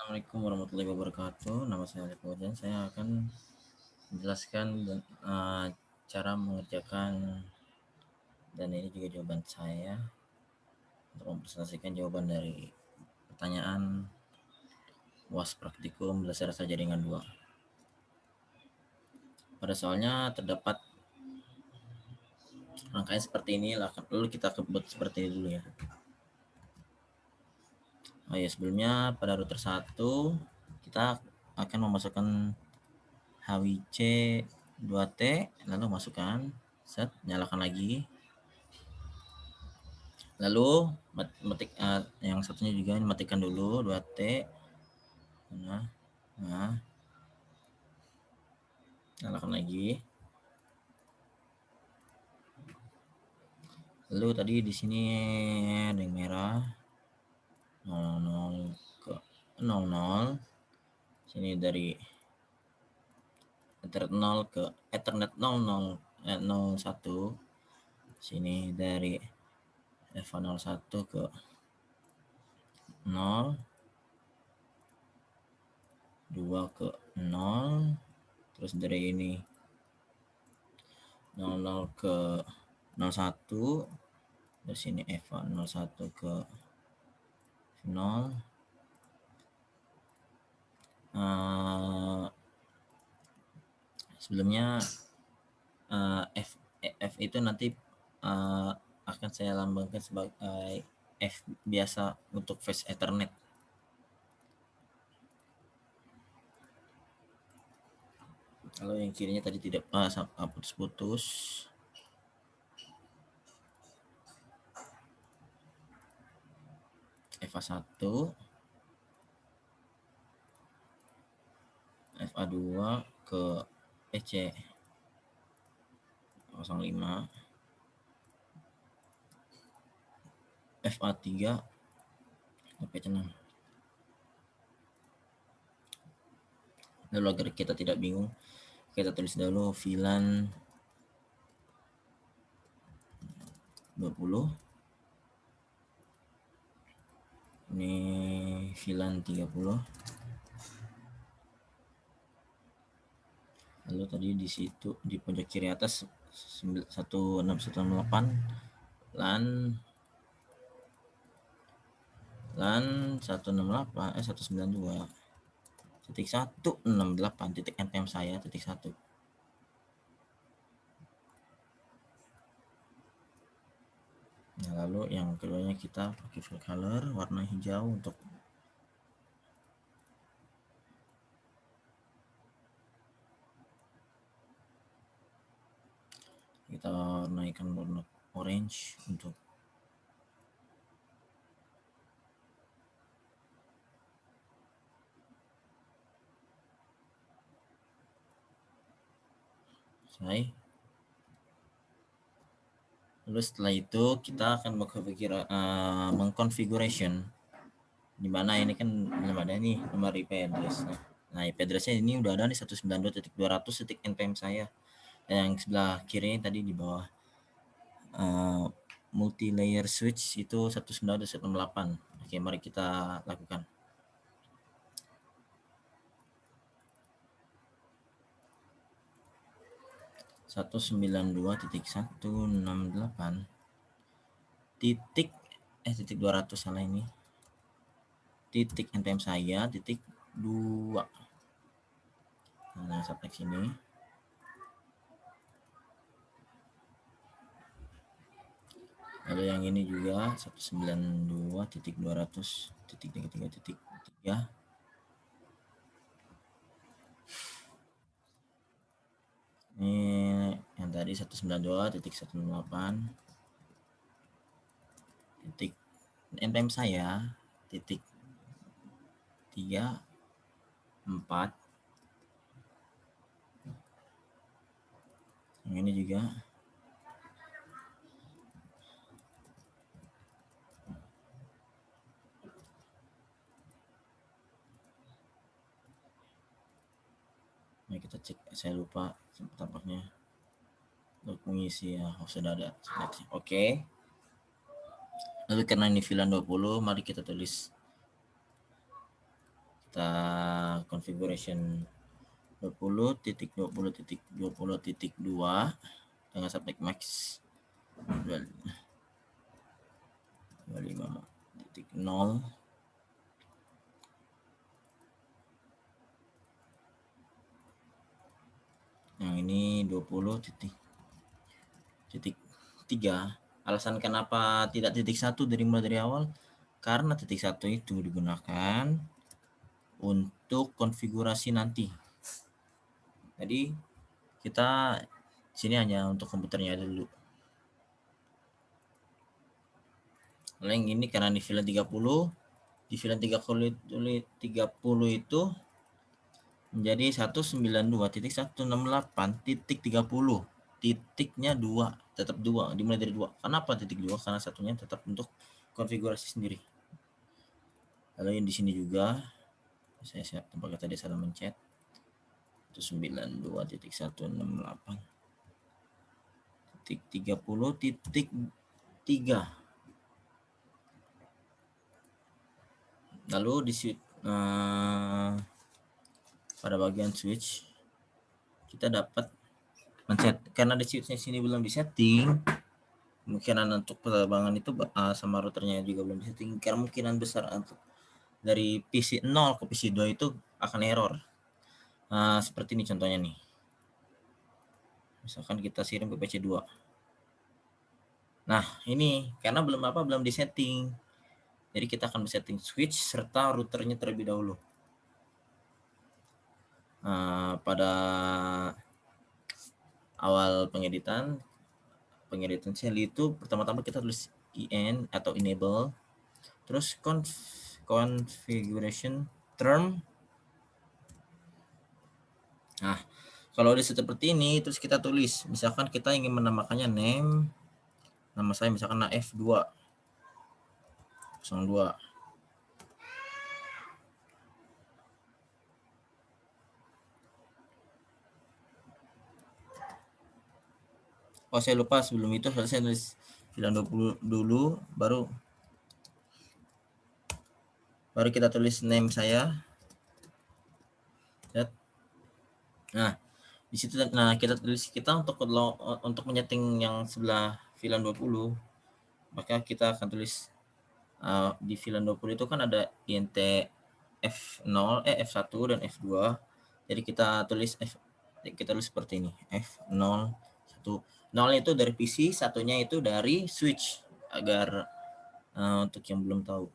Assalamualaikum warahmatullahi wabarakatuh. Nama saya Alif Fauzan. Saya akan menjelaskan cara mengerjakan, dan ini juga jawaban saya untuk mempresentasikan jawaban dari pertanyaan UAS Praktikum Dasar Rasa Jaringan 2. Pada soalnya terdapat rangkaian seperti ini, lalu kita buat seperti ini dulu ya. Oh ya, sebelumnya pada router 1 kita akan memasukkan HWC 2T, lalu masukkan, set, nyalakan lagi. Lalu yang satunya juga matikan dulu 2T. Nah, nyalakan lagi. Lalu tadi di sini ada yang merah 00 ke 00. Sini dari Ethernet 0 ke Ethernet 01. Sini dari EVA01 ke 0, 2 ke 0. Terus dari ini 00 ke 01. Dari sini EVA01 ke 0. Sebelumnya F itu nanti akan saya lambangkan sebagai F biasa untuk fast Ethernet. Kalau yang kirinya tadi tidak putus-putus. FA1, FA2 ke PC 05, FA3 ke PC6. Lalu agar kita tidak bingung, kita tulis dulu VLAN 20. Ini VLAN 30. Lalu tadi di situ di pojok kiri atas 168 LAN 192.168.npm saya .1. Nah, lalu yang keduanya kita pakai full color warna hijau untuk kita naikkan warna orange untuk saya. Lalu setelah itu kita akan mengconfiguration, dimana ini kan belum ada nih nomor IP address. Nah, IP addressnya ini udah ada nih 192.200.npm saya. Dan yang sebelah kiri tadi di bawah multi layer switch itu 192.168. Oke, mari kita lakukan. Satu 200 salah ini, titik npm saya titik 2. Nah, sampai sini. Lalu yang ini juga 192.200.3.3. Ini yang tadi 192.168. Titik npm saya titik 3 4. Yang ini juga ini kita cek, saya lupa tampaknya untuk mengisi ya. Sudah ada. Oke. Lalu karena ini VLAN 20, mari kita tulis kita configuration 20.20.20.2 dengan subnet max 25.0. Yang ini 20.3. Alasan kenapa tidak titik 1 mulai dari awal, karena titik 1 itu digunakan untuk konfigurasi nanti. Jadi kita sini hanya untuk komputernya dulu. Lalu yang ini karena di VLAN 30, di VLAN 30 itu menjadi 192.168.30. Titiknya 2, tetap 2, dimulai dari 2. Kenapa titik 2? Karena satunya tetap untuk konfigurasi sendiri. Lalu yang di sini juga saya siap tempat tadi salah mencet. 192.168.30.3. Lalu di pada bagian switch kita dapat mencet, karena di switchnya sini belum disetting, kemungkinan untuk penerbangan itu sama routernya juga belum disetting, kemungkinan besar untuk dari PC 0 ke PC 2 itu akan error. Seperti ini contohnya nih, misalkan kita kirim ke PC 2. Nah ini karena belum disetting, jadi kita akan setting switch serta routernya terlebih dahulu. Pada awal pengeditan shell itu pertama-tama kita tulis in atau enable, terus configuration term. Nah kalau udah seperti ini, terus kita tulis, misalkan kita ingin menamakannya nama saya misalkan F2 02. Oh saya lupa, sebelum itu saya nulis VLAN 20 dulu, baru kita tulis name saya. Nah di situ, kita tulis untuk menyeting yang sebelah VLAN 20, maka kita akan tulis di VLAN 20 itu kan ada int F0, F1 dan F2. Jadi kita tulis seperti ini, F0 1. 0 itu dari PC, satunya itu dari switch, agar untuk yang belum tahu.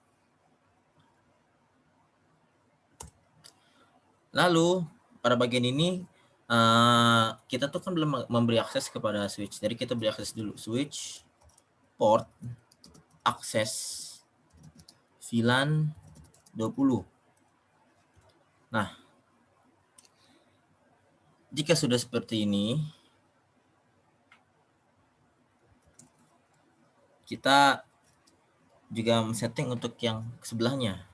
Lalu pada bagian ini kita tuh kan belum memberi akses kepada switch, jadi kita beri akses dulu, switch port akses VLAN 20. Nah jika sudah seperti ini, kita juga setting untuk yang sebelahnya,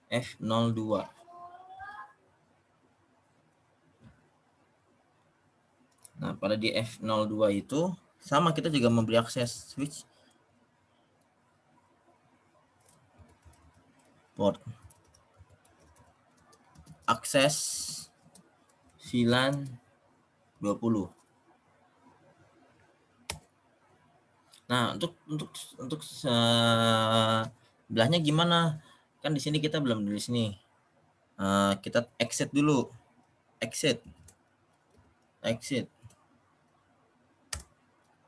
F02. Nah pada di F02 itu sama, kita juga memberi akses switch port akses VLAN 20. Nah untuk sebelahnya gimana? Kan di sini kita belum tulis nih. Kita exit dulu, exit.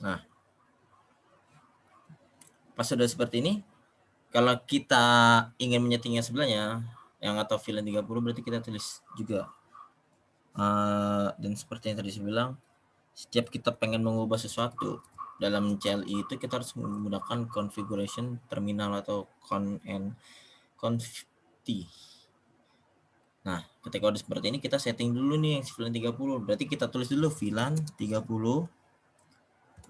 Nah pas sudah seperti ini, kalau kita ingin menyetingnya sebelahnya yang atau VLAN 30, berarti kita tulis juga. Dan seperti yang tadi saya bilang, setiap kita pengen mengubah sesuatu dalam CLI itu kita harus menggunakan configuration terminal atau conft. Nah ketika udah seperti ini, kita setting dulu nih VLAN 30, berarti kita tulis dulu VLAN 30.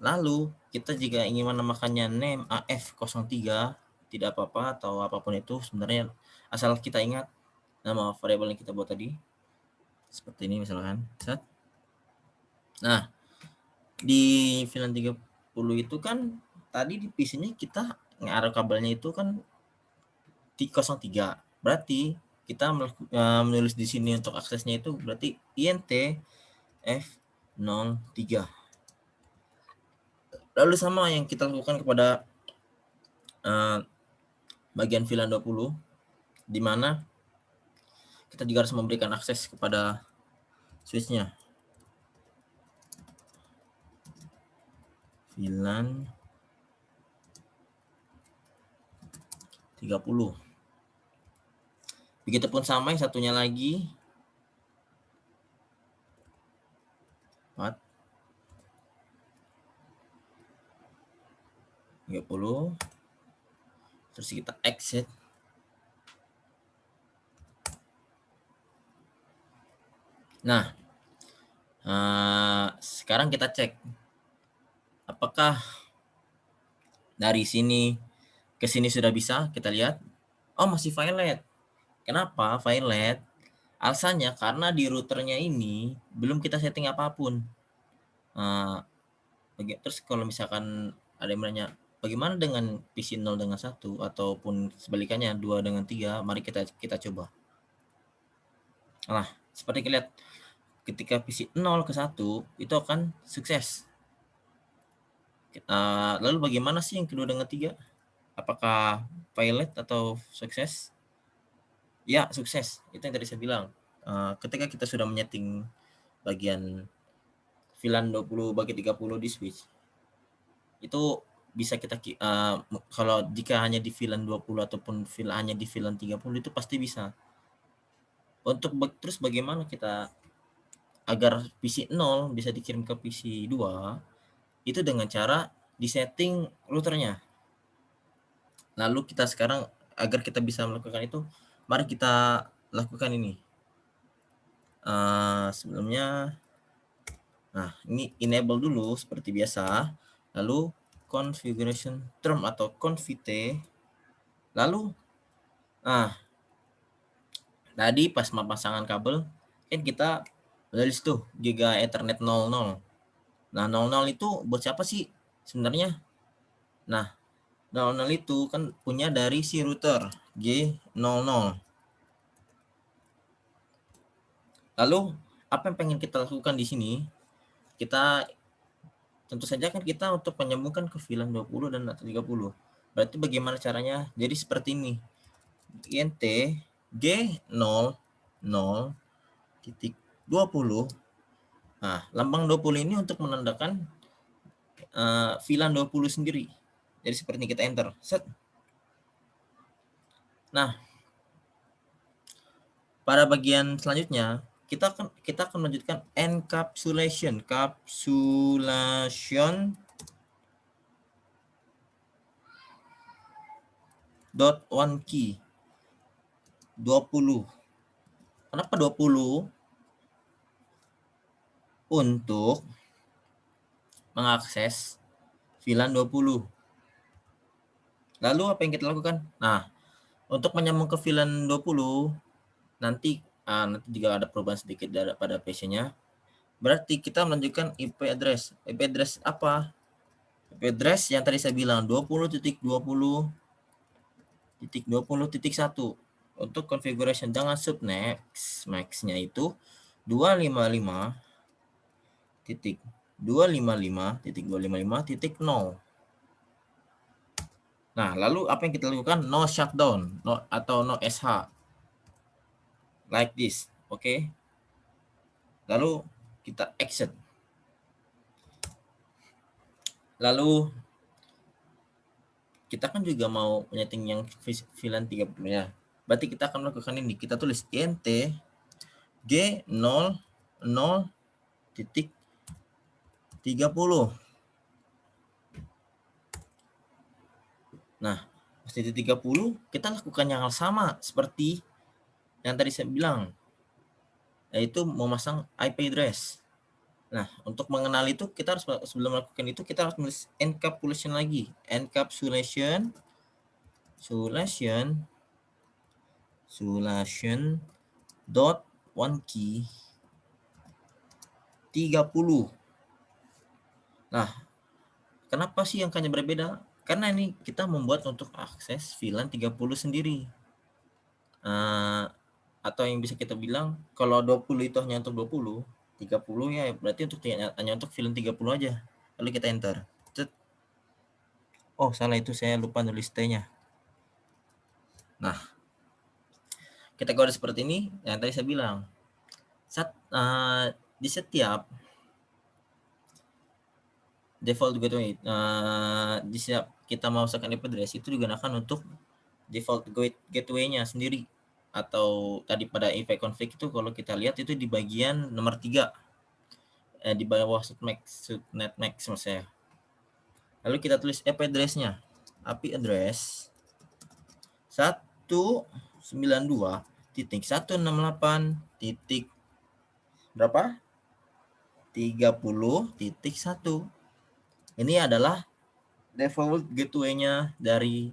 Lalu kita jika ingin menamakannya name AF03, tidak apa-apa, atau apapun itu sebenarnya, asal kita ingat nama variabel yang kita buat tadi. Seperti ini misalkan. Nah di VLAN 30 itu kan tadi di PC-nya kita ngaruh kabelnya itu kan di 03. Berarti kita menulis di sini untuk aksesnya itu berarti int f03. Lalu sama yang kita lakukan kepada bagian VLAN 20, di mana kita juga harus memberikan akses kepada switch-nya. VLAN 30. Begitupun sama yang satunya lagi. 4. 30. Terus kita exit. Nah, sekarang kita cek apakah dari sini ke sini sudah bisa. Kita lihat, oh masih violet. Kenapa violet? Alasannya karena di routernya ini belum kita setting apapun. Terus kalau misalkan ada yang menanya, bagaimana dengan PC 0 dengan 1 ataupun sebalikannya 2 dengan 3, mari kita coba. Nah, seperti kita lihat, ketika PC 0 ke 1 itu akan sukses. Lalu bagaimana sih yang kedua dengan 3? Apakah violet atau sukses? Ya, sukses. Itu yang tadi saya bilang. Ketika kita sudah menyeting bagian VLAN 20 bagi 30 di switch, itu bisa kita kalau jika hanya di VLAN 20 ataupun hanya di VLAN 30 itu pasti bisa. Untuk terus bagaimana kita agar PC 0 bisa dikirim ke PC 2, itu dengan cara disetting routernya. Lalu kita sekarang agar kita bisa melakukan itu, mari kita lakukan ini. Sebelumnya, nah ini enable dulu seperti biasa, lalu configuration term atau confit, lalu tadi pas pemasangan kabel kan kita tulis tuh Giga Ethernet 00. Nah 00 itu buat siapa sih sebenarnya? Nah 00 itu kan punya dari si router G00. Lalu apa yang pengen kita lakukan di sini? Kita tentu saja kan kita untuk menyambungkan ke VLAN 20 dan 30. Berarti bagaimana caranya? Jadi seperti ini. int G00 titik 20. Nah, lambang 20 ini untuk menandakan VLAN 20 sendiri. Jadi seperti ini, kita enter. Set. Nah, pada bagian selanjutnya kita akan melanjutkan encapsulation dot one key 20. Kenapa 20? Untuk mengakses VLAN 20. Lalu apa yang kita lakukan? Nah, untuk menyambung ke VLAN 20 nanti juga ada perubahan sedikit pada PC-nya. Berarti kita melanjutkan IP address. IP address apa? IP address yang tadi saya bilang 20.20.20.1. Untuk configuration dengan subnet max-nya itu 255.255.255.0. Nah, lalu apa yang kita lakukan? No shutdown atau no SH. Like this. Oke. Lalu kita exit. Lalu kita kan juga mau menyeting yang VLAN 30-nya. Berarti kita akan melakukan ini. Kita tulis int G00.30. Nah, titik 30 kita lakukan yang hal sama seperti yang tadi saya bilang, yaitu memasang IP address. Nah, untuk mengenal itu kita harus, sebelum melakukan itu kita harus menulis encapsulation lagi. Encapsulation dot one key 30. Nah, kenapa sih angkanya berbeda? Karena ini kita membuat untuk akses VLAN 30 sendiri. atau yang bisa kita bilang kalau 20 itu hanya untuk 20, 30 ya berarti untuk hanya untuk VLAN 30 aja. Lalu kita enter. Cet. Oh, salah, itu saya lupa nulis T-nya. Nah, kita kode seperti ini yang tadi saya bilang. Di setiap default gateway, di setiap kita memasukkan IP address itu digunakan untuk default gateway-nya sendiri, atau tadi pada IP config itu kalau kita lihat itu di bagian nomor 3, di bawah subnet max maksudnya. Lalu kita tulis IP address-nya. IP address 192.168. Berapa? 30.1. Ini adalah default gateway-nya dari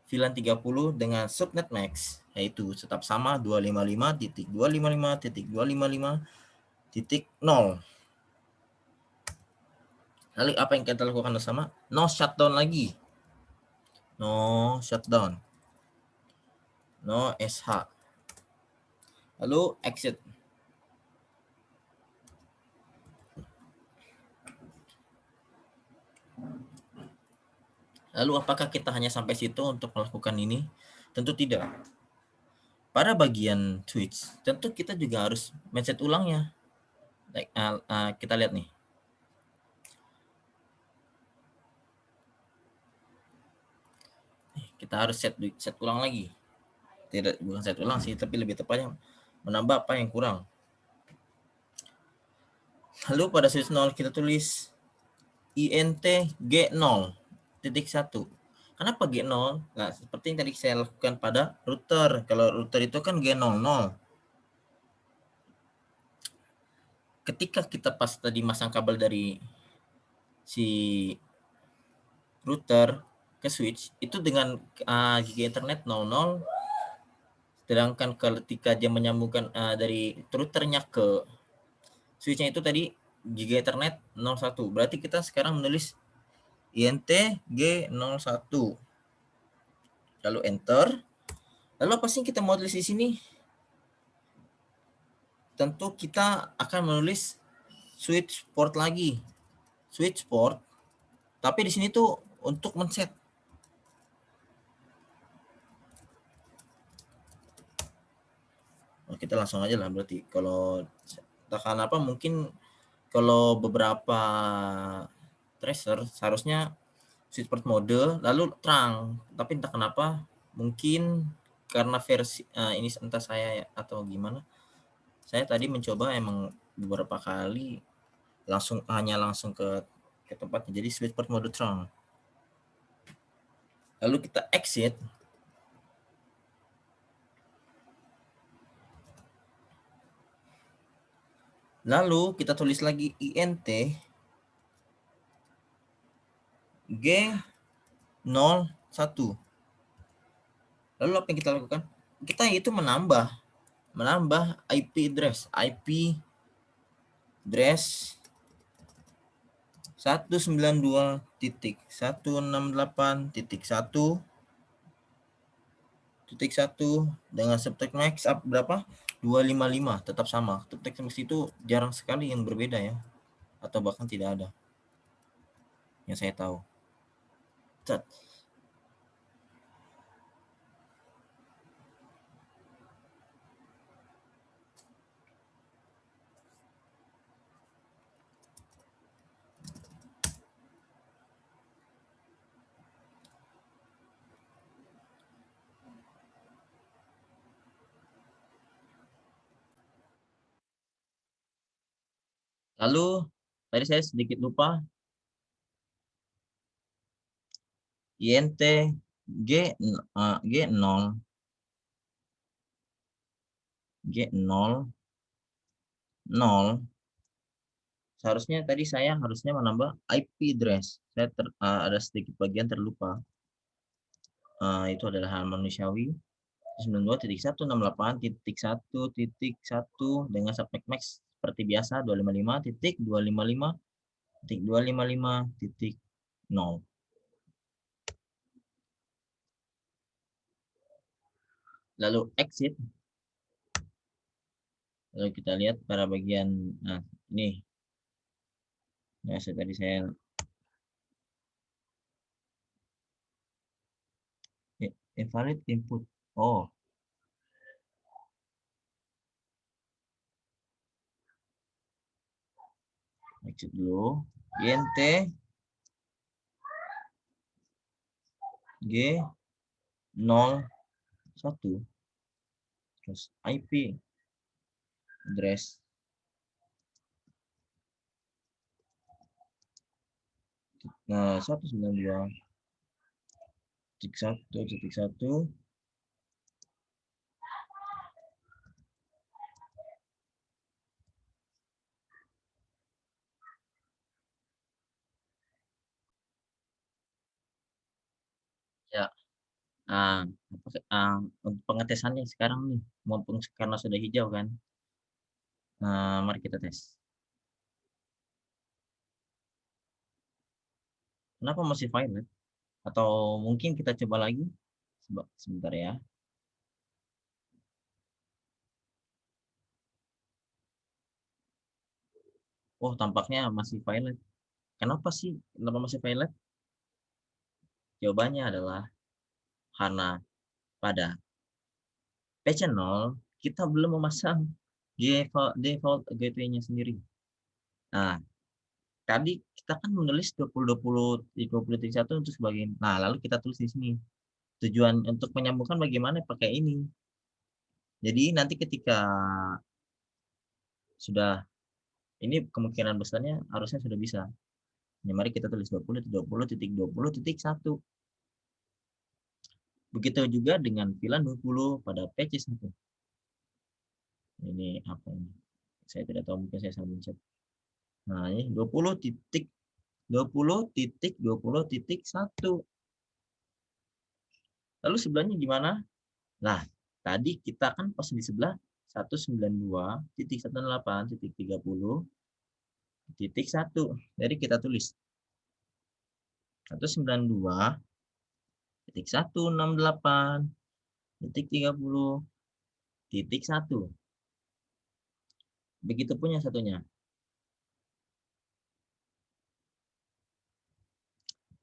VLAN 30 dengan subnet max, yaitu tetap sama 255.255.255.0. Lalu apa yang kita lakukan bersama? No shutdown lagi. No shutdown. No SH. Lalu exit. Lalu apakah kita hanya sampai situ untuk melakukan ini? Tentu tidak. Pada bagian switch, tentu kita juga harus mindset ulangnya. Kita lihat nih. Kita harus set ulang lagi. Bukan set ulang sih, tapi lebih tepatnya menambah apa yang kurang. Lalu pada switch 0 kita tulis INT G0.1. Kenapa G0? Nah, seperti yang tadi saya lakukan pada router. Kalau router itu kan G00. Ketika kita pas tadi masang kabel dari si router ke switch, itu dengan giga internet 00, sedangkan ketika dia menyambungkan dari routernya ke switchnya itu tadi giga internet 01. Berarti kita sekarang menulis INT G01. Lalu enter. Lalu apa sih kita mau tulis di sini? Tentu kita akan menulis switch port lagi. Switch port. Tapi di sini tuh untuk men-set. Oh, kita langsung aja lah berarti. Kalau takkan apa mungkin kalau beberapa tracer seharusnya switch port mode lalu terang, tapi entah kenapa mungkin karena versi ini entah saya atau gimana, saya tadi mencoba emang beberapa kali langsung ke tempatnya, jadi switch port mode terang. Lalu kita exit. Lalu kita tulis lagi INT G01. Lalu apa yang kita lakukan? Kita itu menambah IP address 192.168.1 dengan subtext max up berapa? 255, tetap sama. Subtext max itu jarang sekali yang berbeda ya, atau bahkan tidak ada yang saya tahu. Lalu tadi saya sedikit lupa, INT G0 seharusnya tadi saya harusnya menambah IP address. Saya ada sedikit bagian terlupa. Itu adalah hal manusiawi. 92.168.1.1 dengan subtext max seperti biasa 255.255.255.0. Lalu exit. Lalu kita lihat pada bagian, nah ini ya tadi saya invalid input. Oh, exit dulu. INT G01 terus IP address 192.1.1 ya. Nah, untuk pengetesannya sekarang nih, mumpung karena sudah hijau kan, mari kita tes. Kenapa masih violet? Atau mungkin kita coba lagi? Sebentar ya. Oh, tampaknya masih violet. Kenapa sih? Kenapa masih violet? Jawabannya adalah karena pada patch 0 kita belum memasang default gateway-nya sendiri. Nah, tadi kita kan menulis 20.20.21 untuk sebagai, nah lalu kita tulis di sini. Tujuan untuk menyambungkan bagaimana pakai ini. Jadi nanti ketika sudah, ini kemungkinan besarnya harusnya sudah bisa. Nah, mari kita tulis 20.20.20.1. Begitu juga dengan VLAN 20 pada patch 1. Ini apa ini? Saya tidak tahu, mungkin saya salah mencet. Nah, ini 20.20.20.1. Lalu sebelahnya gimana? Nah, tadi kita kan pas di sebelah 192.168.30.1. Jadi kita tulis 192.168.30.1. Begitu pun yang satunya.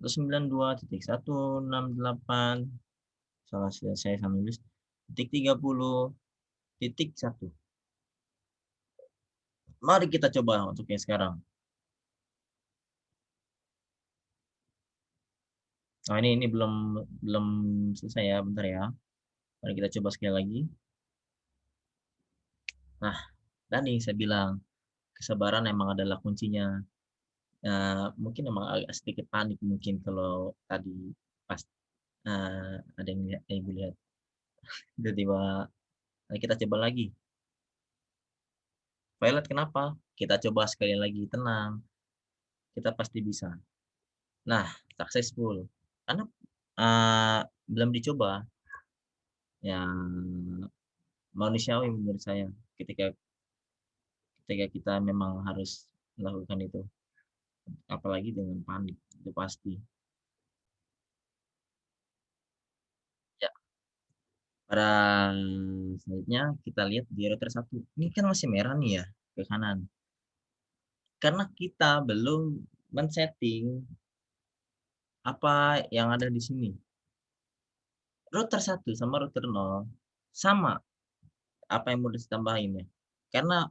192.168, salah saya sama nulis, titik 30.1. Mari kita coba untuk yang sekarang. Nah, ini belum selesai ya, bentar ya. Mari kita coba sekali lagi. Nah, tadi saya bilang kesabaran emang adalah kuncinya. Mungkin emang agak sedikit panik mungkin kalau tadi pas ada yang lihat, ibu lihat tiba-tiba. Nah, kita coba lagi. Violet kenapa? Kita coba sekali lagi, tenang. Kita pasti bisa. Nah, successful. Karena belum dicoba, yang manusiawi menurut saya ketika ketika kita memang harus melakukan itu, apalagi dengan panik, itu pasti. Ya, pada selanjutnya kita lihat di router 1. Ini kan masih merah nih ya, ke kanan. Karena kita belum men-setting apa yang ada di sini. Router 1 sama router 0 sama apa yang mau ditambahin ya. Karena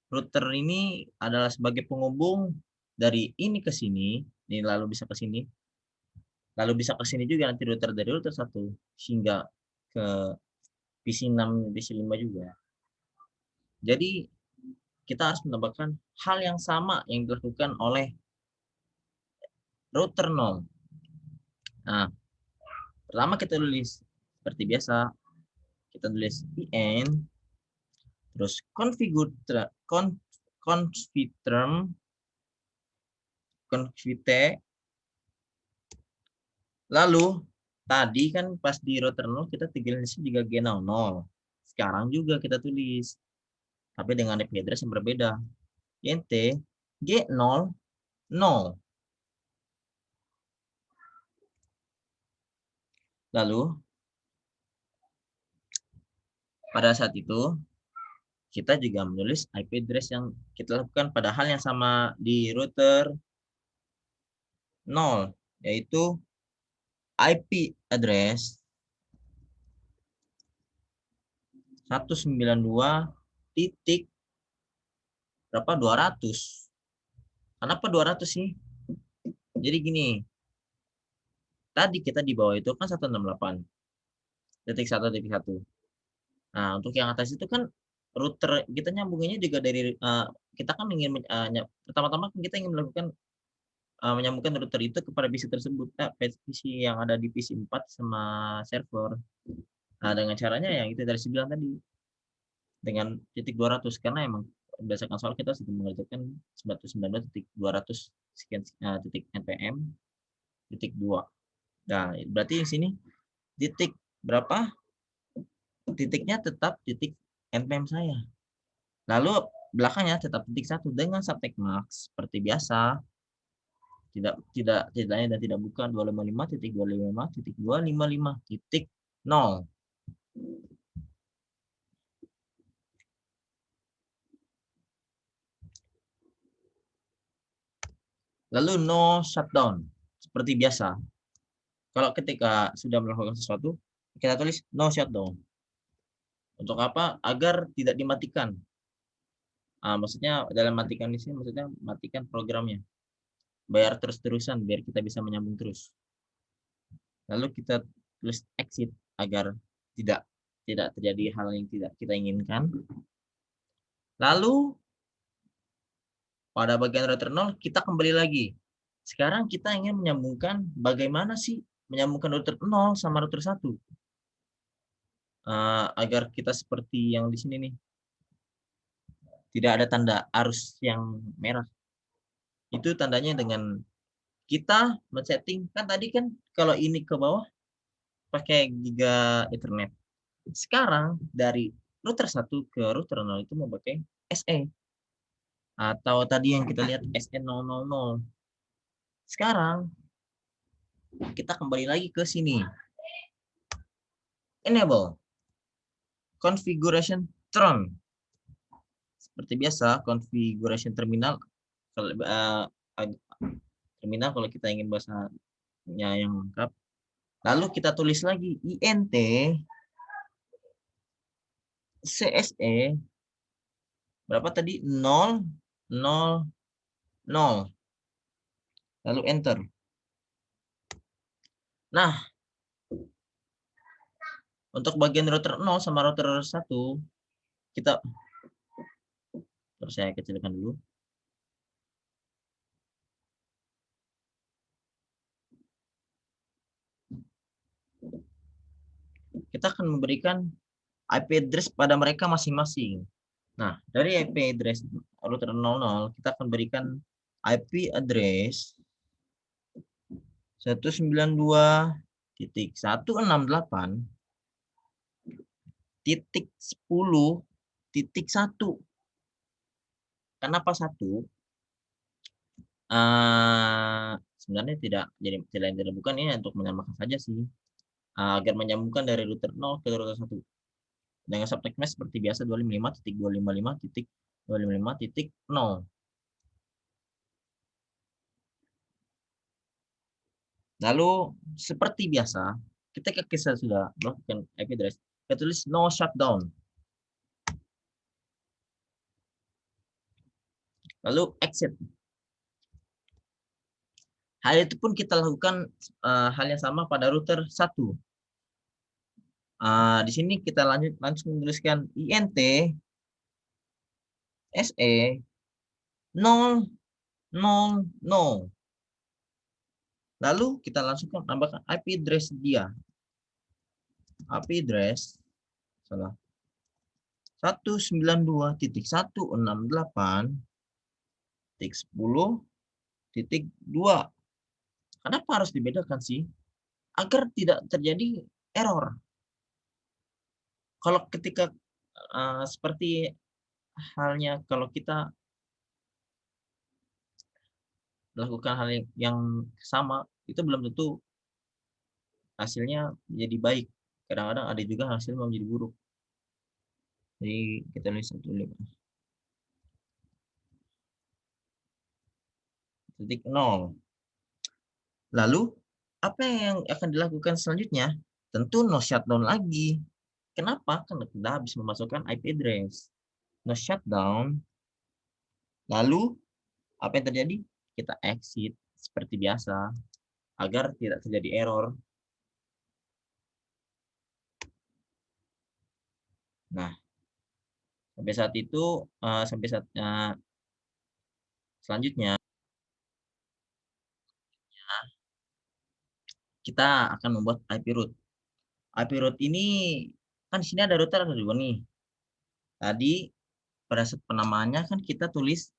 router ini adalah sebagai penghubung dari ini ke sini, ini lalu bisa ke sini, lalu bisa ke sini juga nanti router dari router 1 hingga ke PC6, PC5 juga. Jadi kita harus menambahkan hal yang sama yang dilakukan oleh router 0. Nah, pertama kita tulis seperti biasa, kita tulis in, terus confiterm, lalu tadi kan pas di router 0 kita tulis juga G00. Sekarang juga kita tulis, tapi dengan IP address yang berbeda. int G00. Lalu pada saat itu kita juga menulis IP address yang kita lakukan pada hal yang sama di router 0, yaitu IP address 192 titik berapa 200. Kenapa 200 sih? Jadi gini, tadi kita di bawah itu kan 168.1.1. Nah, untuk yang atas itu kan router kita nyambunginnya juga dari kita kan ingin pertama-tama kan kita ingin melakukan menyambungkan router itu kepada PC tersebut, PC yang ada di PC 4 sama server. Nah, dengan caranya yang itu dari bilang tadi dengan titik 200 karena emang berdasarkan soal kita sudah mengerjakan 192.200 sekian titik npm titik 2. Nah, berarti di sini titik berapa? Titiknya tetap titik npm saya. Lalu belakangnya tetap titik 1 dengan subtext max seperti biasa. Tidak lain dan tidak bukan 255.255.255.0. Lalu no shutdown seperti biasa. Kalau ketika sudah melakukan sesuatu, kita tulis no shutdown. Untuk apa? Agar tidak dimatikan. Maksudnya dalam matikan di sini maksudnya matikan programnya. Bayar terus-terusan biar kita bisa menyambung terus. Lalu kita tulis exit agar tidak terjadi hal yang tidak kita inginkan. Lalu pada bagian router 0 kita kembali lagi. Sekarang kita ingin menyambungkan bagaimana sih menyambungkan router 0 sama router 1. Agar kita seperti yang di sini nih. Tidak ada tanda arus yang merah. Itu tandanya dengan kita men-setting kan tadi kan kalau ini ke bawah pakai Giga Ethernet. Sekarang dari router 1 ke router 0 itu mau pakai SE. Atau tadi yang kita lihat SE000. Sekarang kita kembali lagi ke sini. Enable configuration turn. Seperti biasa, configuration terminal kalau kita ingin bahasanya yang lengkap. Lalu kita tulis lagi int CSE berapa tadi? 0, 0, 0. Lalu enter. Nah, untuk bagian router 0 sama router 1 kita terus saya kecilkan dulu. Kita akan memberikan IP address pada mereka masing-masing. Nah, dari IP address router 00 kita akan berikan IP address 192.168.10.1. Kenapa 1? Sebenarnya tidak bukan ini untuk menyamakan saja sih. Agar menyambungkan dari router 0 ke router 1. Dengan subtext mesh seperti biasa 255.255.255.0. Lalu seperti biasa, ketika kita sudah melakukan IP address, kita tulis no shutdown. Lalu exit. Hal itu pun kita lakukan hal yang sama pada router 1. Di sini kita langsung menuliskan int se 0, 0, 0. Lalu kita langsung tambahkan IP address dia. IP address 192.168.10.2. Kenapa harus dibedakan sih? Agar tidak terjadi error. Kalau ketika seperti halnya kalau kita melakukan hal yang sama, itu belum tentu hasilnya menjadi baik. Kadang-kadang ada juga hasil menjadi buruk. Jadi kita tulis 15.0. Lalu apa yang akan dilakukan selanjutnya? Tentu no shutdown lagi. Kenapa? Karena kita habis memasukkan IP address. No shutdown. Lalu apa yang terjadi? Kita exit seperti biasa agar tidak terjadi error. Nah, sampai saat itu sampai saat selanjutnya kita akan membuat IP root. IP root ini kan di sini ada router ada dua nih. Tadi pada saat penamaannya kan kita tulis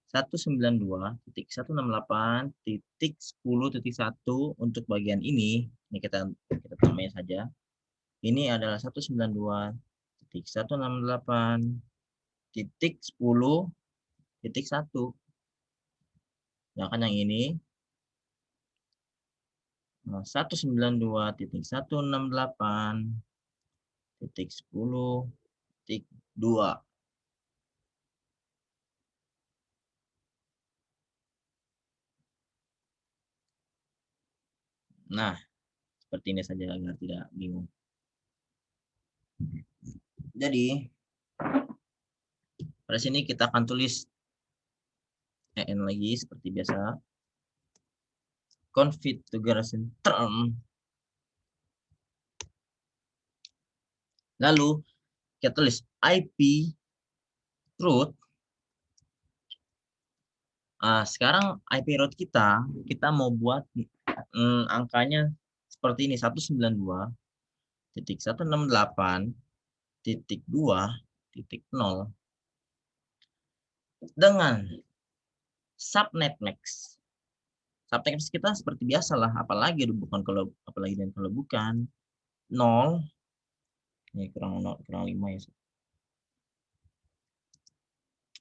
192.168.10.1 untuk bagian ini. Ini kita tamain saja. Ini adalah 192.168.10.1. Sedangkan yang ini 192.168.10.2. Nah, seperti ini saja agar tidak bingung. Jadi, pada sini kita akan tulis EN lagi seperti biasa. Configuration term. Lalu kita tulis IP root. Sekarang IP root kita mau buat angkanya seperti ini 192.168.2.0 dengan subnet max. Subnet max kita seperti biasa lah, apalagi bukan kalau apalagi dan kalau bukan 0 ini kurang 5 ya.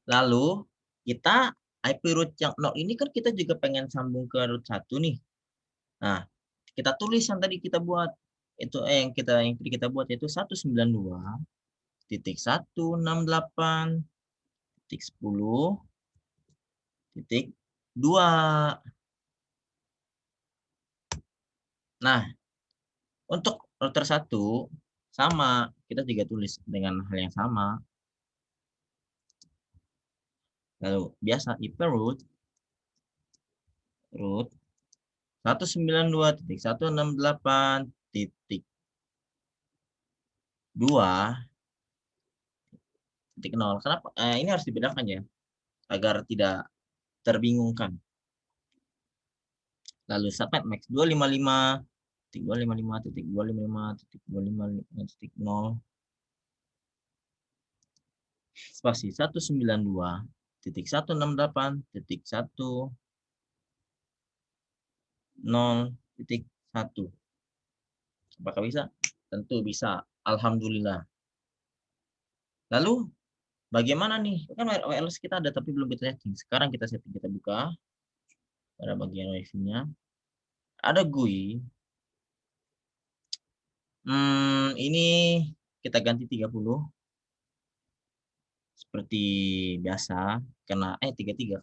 Lalu kita IP root yang 0 ini kan kita juga pengen sambung ke root 1 nih. Nah, kita tulis yang tadi kita buat itu yang kita buat yaitu 192.168.10.2. Nah, untuk router 1 sama, kita juga tulis dengan hal yang sama. Lalu biasa IP root 192.168.2.0. Kenapa? Ini harus dibedakan ya, agar tidak terbingungkan. Lalu subnet max 255.255.255.255.0 spasi 192.168.1.0.1. Apakah bisa? Tentu bisa. Alhamdulillah. Lalu bagaimana nih? Kan wireless kita ada tapi belum kita setting. Sekarang kita setting, kita buka pada bagian wifi-nya. Ada GUI. Ini kita ganti 30 seperti biasa karena 33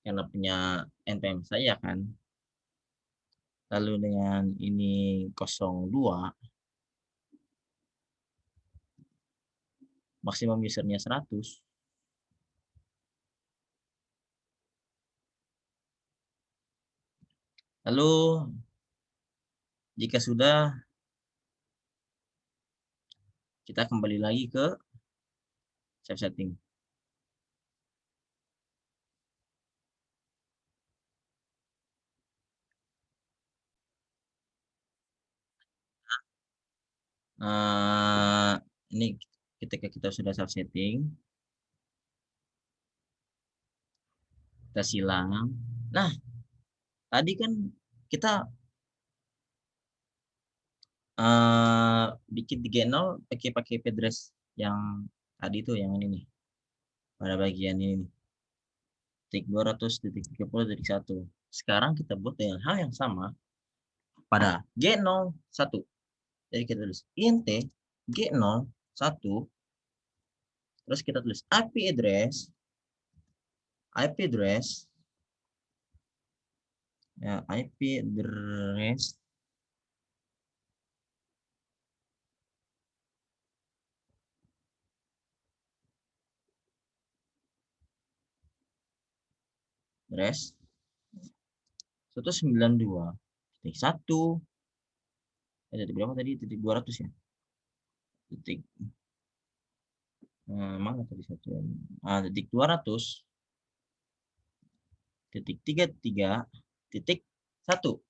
karena punya npm saya kan. Lalu dengan ini 02 maksimum usernya 100. Lalu jika sudah, kita kembali lagi ke save setting. Ini ketika kita sudah save setting, kita silang. Nah, tadi kan kita bikin 30 pakai IP address yang tadi tuh, yang ini nih, pada bagian ini nih, 200.30.1. Sekarang kita buat dengan hal yang sama pada G01. Jadi kita tulis int G01 1, terus kita tulis IP address ya, IP address address 192.1 titik berapa tadi, titik 200 ya, titik mana tadi satu, titik 200 titik 33 titik 1.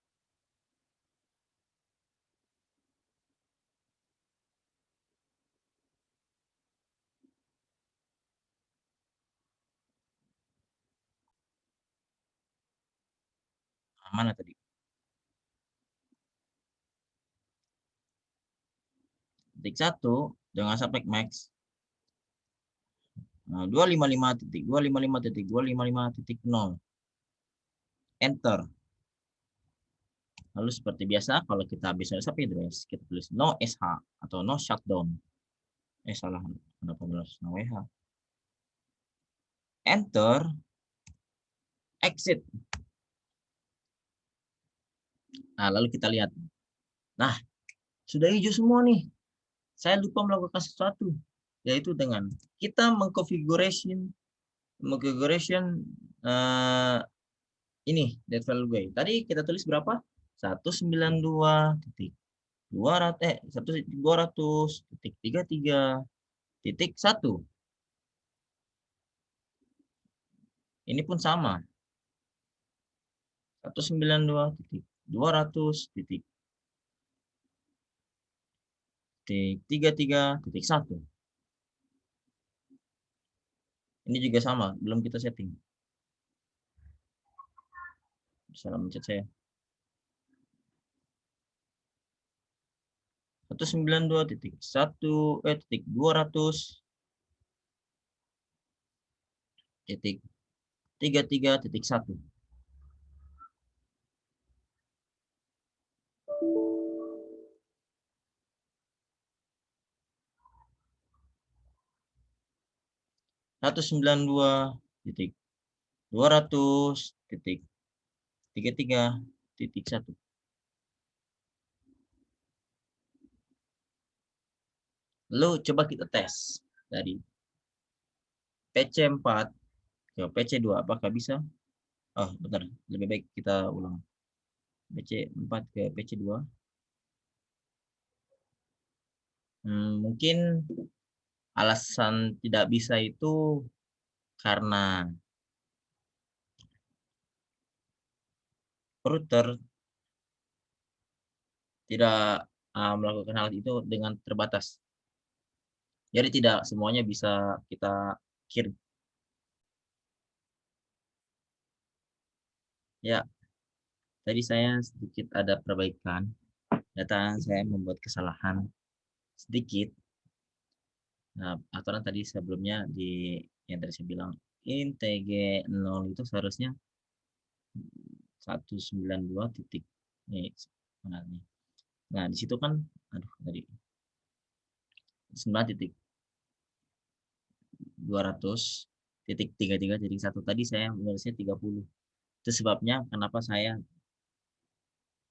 Mana tadi, titik 1 dengan subjek max 255.255.255.0, enter. Lalu seperti biasa kalau kita bisa subject address, kita tulis no SH atau no shutdown. Salah, kenapa tulis no WH, enter, exit. Nah, lalu kita lihat, nah sudah hijau semua nih. Saya lupa melakukan sesuatu, yaitu dengan kita mengconfiguration ini date value gue. Tadi kita tulis berapa? 192.200.33.1. Ini pun sama. 192.200.33.1. Ini juga sama, belum kita setting. Salah mencet saya. 192.200.33.1. Satu sembilan dua titik 200.33.1. Lalu coba kita tes dari PC4 ke PC2, apakah bisa? Oh, bentar, lebih baik kita ulang. PC4 ke PC2. Mungkin alasan tidak bisa itu karena router tidak melakukan hal itu dengan terbatas. Jadi tidak semuanya bisa kita kirim. Ya, tadi saya sedikit ada perbaikan. Data saya membuat kesalahan sedikit. Nah, aturan tadi sebelumnya yang tadi saya bilang intg 0 itu seharusnya 192 titik nih. Nah, di situ kan tadi 9 titik 200.33.1 tadi saya menulisnya 30. Itu sebabnya kenapa saya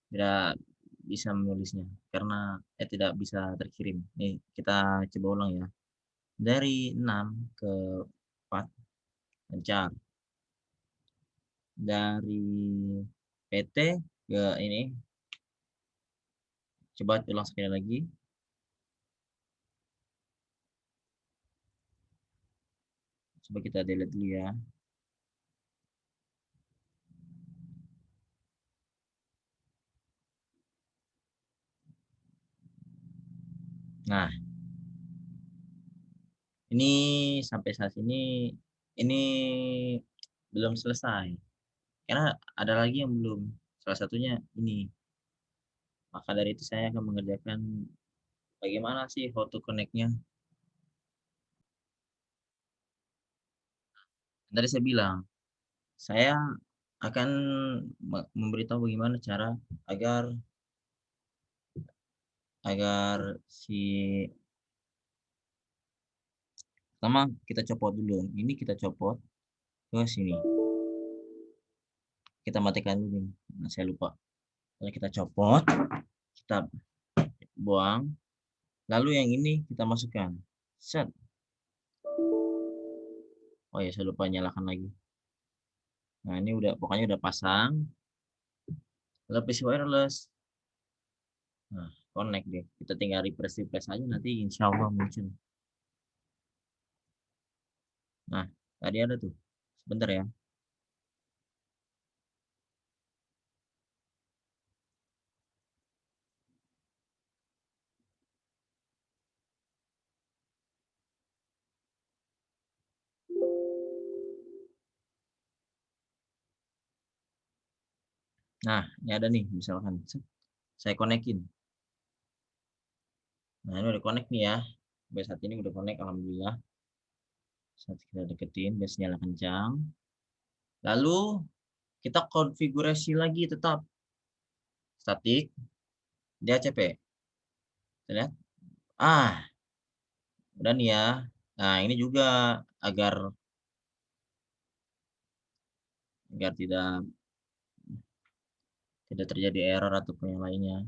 tidak bisa menulisnya, karena tidak bisa terkirim. Nih, kita coba ulang ya. Dari 6 ke 4 lancar. Dari PT ke ini, coba ulang sekali lagi. Coba kita delete dulu ya. Nah, ini sampai saat ini belum selesai. Karena ada lagi yang belum. Salah satunya ini. Maka dari itu saya akan mengerjakan bagaimana sih how to connect-nya. Tadi saya bilang, saya akan memberitahu bagaimana cara agar si Pertama kita copot dulu, ini kita copot ke sini, kita matikan dulu nih, nah saya lupa. Lalu kita copot, kita buang, lalu yang ini kita masukkan, set. Oh ya, saya lupa nyalakan lagi. Nah ini udah, pokoknya udah pasang, lalu PC wireless. Nah, connect deh. Kita tinggal refresh aja, nanti insya Allah muncul. Nah, tadi ada tuh. Sebentar ya. Nah, ini ada nih, misalkan. Saya konekin. Nah, ini udah connect nih ya. Sampai saat ini udah connect, alhamdulillah. Saat kita deketin, biar nyala kencang. Lalu, kita konfigurasi lagi tetap. Statik, DHCP. Kita lihat. Ah, udah nih ya. Nah, ini juga agar tidak terjadi error ataupun yang lainnya.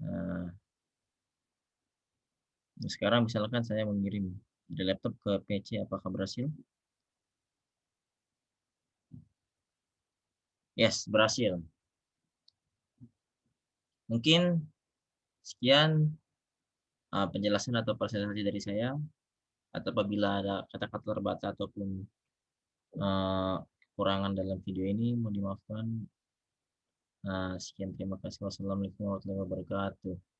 Nah, sekarang misalkan saya mengirim dari laptop ke PC, apakah berhasil? Yes, berhasil. Mungkin sekian penjelasan atau presentasi dari saya. Atau apabila ada kata-kata terbatas ataupun kekurangan dalam video ini, mohon dimaafkan. Sekian, terima kasih. Wassalamualaikum warahmatullahi wabarakatuh.